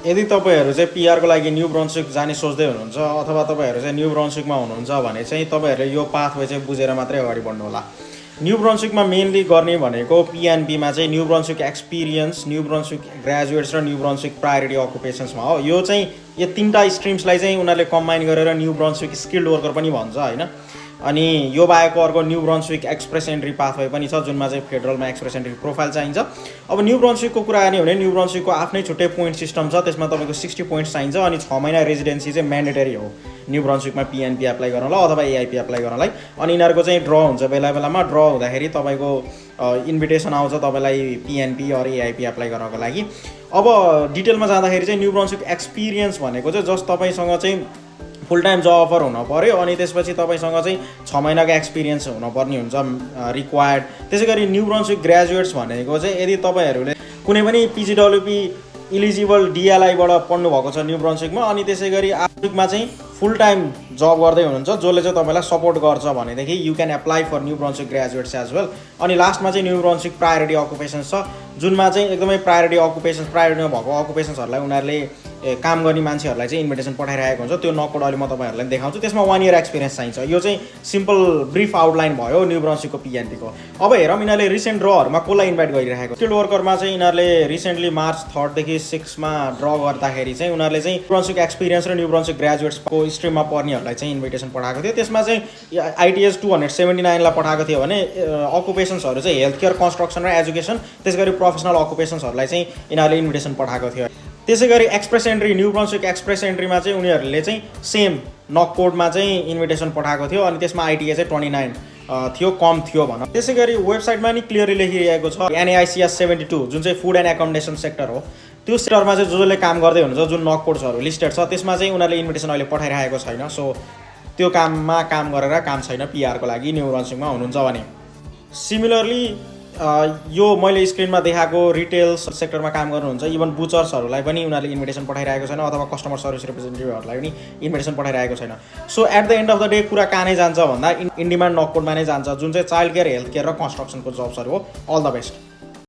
यदि तपाईँहरू चाहिँ पिआरको लागि न्यू ब्रन्सविक जाने सोच्दै हुनुहुन्छ अथवा तपाईँहरू चाहिँ न्यू ब्रन्सविकमा हुनुहुन्छ भने चाहिँ तपाईँहरूले यो पाथवे चाहिँ बुझेर मात्रै अगाडि बढ्नु होला। न्यू ब्रन्सविकमा मेनली गर्ने भनेको पिएनपीमा चाहिँ new Brunswick experience, new Brunswick graduates र न्यू ब्रन्सविक प्रायोरिटी अकुपेसन्समा हो। यो चाहिँ यो तीनटा स्ट्रिम्सलाई चाहिँ उनीहरूले कम्बाइन गरेर न्यू ब्रन्सविक स्किल्ड वर्कर पनि भन्छ होइन। अनि यो बाहेक अर्को new Brunswick express entry pathway पनि छ जुनमा चाहिँ फेडरलमा एक्सप्रेस एन्ट्री प्रोफाइल चाहिन्छ। अब न्यू ब्रन्सविकको कुरा गर्ने हो भने न्यू ब्रन्सविकको आफ्नै छुट्टै पोइन्ट सिस्टम छ, त्यसमा तपाईँको 60 पोइन्ट्स चाहिन्छ अनि 6 महिना रेजिडेन्सी चाहिँ म्यान्डेटरी हो न्यू ब्रन्सविकमा पिएनपी एप्लाई गर्नलाई अथवा एआइपी एप्लाई गर्नलाई। अनि यिनीहरूको चाहिँ ड्र हुन्छ बेला बेलामा, ड्र हुँदाखेरि तपाईँको इन्भिटेसन आउँछ तपाईँलाई पिएनपी अर एआइपी एप्लाई गर्नको लागि। अब डिटेलमा जाँदाखेरि चाहिँ न्यू ब्रन्सविक एक्सपिरियन्स भनेको चाहिँ जस्ट तपाईँसँग चाहिँ फुल टाइम जब अफर हुन पऱ्यो अनि त्यसपछि तपाईँसँग चाहिँ 6 महिनाको एक्सपिरियन्स हुनुपर्ने हुन्छ रिक्वायर्ड। त्यसै गरी न्यू ब्रन्सविक ग्रेजुएट्स भनेको चाहिँ यदि तपाईँहरूले कुनै पनि पिजिडब्ल्युपी इलिजिबल डिएलआईबाट पढ्नु भएको छ न्यू ब्रन्सविकमा अनि त्यसै गरी आफ्रिकमा चाहिँ फुल टाइम जब गर्दै हुनुहुन्छ जसले चाहिँ तपाईँलाई सपोर्ट गर्छ भनेदेखि you can apply for New Brunswick graduates as well. अनि लास्टमा चाहिँ न्यू ब्रन्सविक प्रायोरिटी अकुपेसन्स छ जुनमा चाहिँ एकदमै प्रायोरिटीमा भएको अकुपेसन्सहरूलाई उनीहरूले काम गर्ने मान्छेहरूलाई चाहिँ इन्भिटेसन पठाइरहेको हुन्छ। त्यो नकोड अहिले म तपाईँहरूलाई देखाउँछु। त्यसमा 1 इयर एक्सपिरियन्स चाहिन्छ। यो चाहिँ सिम्पल ब्रिफ आउटलाइन भयो न्यू ब्रन्सविकको पिएनपीको। अब हेरौँ यिनीहरूले रिसेन्ट ड्रहरूमा कसलाई इन्भाइट गरिरहेको। स्किल्ड वर्करमा चाहिँ यिनीहरूले रिसेन्टली मार्च 3 देखि 6 मा ड्र गर्दाखेरि चाहिँ उनीहरूले चाहिँ ब्रन्सविक एक्सपिरियन्स र न्यू ब्रन्सविक ग्रेजुएट्सको स्ट्रिममा पर्नेहरूलाई चाहिँ इन्भिटेसन पठाएको थियो। त्यसमा चाहिँ आइटिएस 279 लाई पठाएको थियो भने अकुपेसन्सहरू चाहिँ हेल्थ केयर, कन्स्ट्रक्सन र एजुकेसन, त्यसै गरी प्रोफेसनल अकुपेसन्सहरूलाई चाहिँ यिनीहरूले इन्भिटेसन पठाएको थियो। त्यसै गरी express entry, New Brunswick express एन्ट्रीमा चाहिँ उनीहरूले चाहिँ सेम नक कोडमा चाहिँ इन्भिटेसन पठाएको थियो अनि त्यसमा आइटिए चाहिँ 29 थियो, कम थियो भनौँ। त्यसै गरी वेबसाइटमा नि क्लियरली लेखिरहेको छ एनएआइसिएस 72 जुन चाहिँ फुड एन्ड एकोमोडेसन सेक्टर हो, त्यो सेक्टरमा चाहिँ जसले काम गर्दै हुनुहुन्छ जुन नक कोड्सहरू लिस्टेड छ त्यसमा चाहिँ उनीहरूले इन्भिटेसन अहिले पठाइरहेको छैन। सो त्यो काममा काम गरेर काम छैन पिआरको लागि न्यू ब्रन्सविकमा हुनुहुन्छ भने। सिमिलरली यो मैले स्क्रिनमा देखाएको रिटेल सेक्टरमा काम गर्नुहुन्छ इभन बुचर्सहरूलाई पनि उनीहरूले इन्भिटेसन पठाइरहेको छैन अथवा कस्टमर सर्भिस रिप्रेजेन्टेटिभहरूलाई पनि इन्भिटेसन पठाइरहेको छैन। So at the end of the day कुरा कहाँ नै जान्छ भन्दा इन डिमान्ड नक कोडमा नै जान्छ जुन चाहिँ चाइल्ड केयर, हेल्थ केयर र कन्स्ट्रक्सनको जब्सहरू हो। All the best.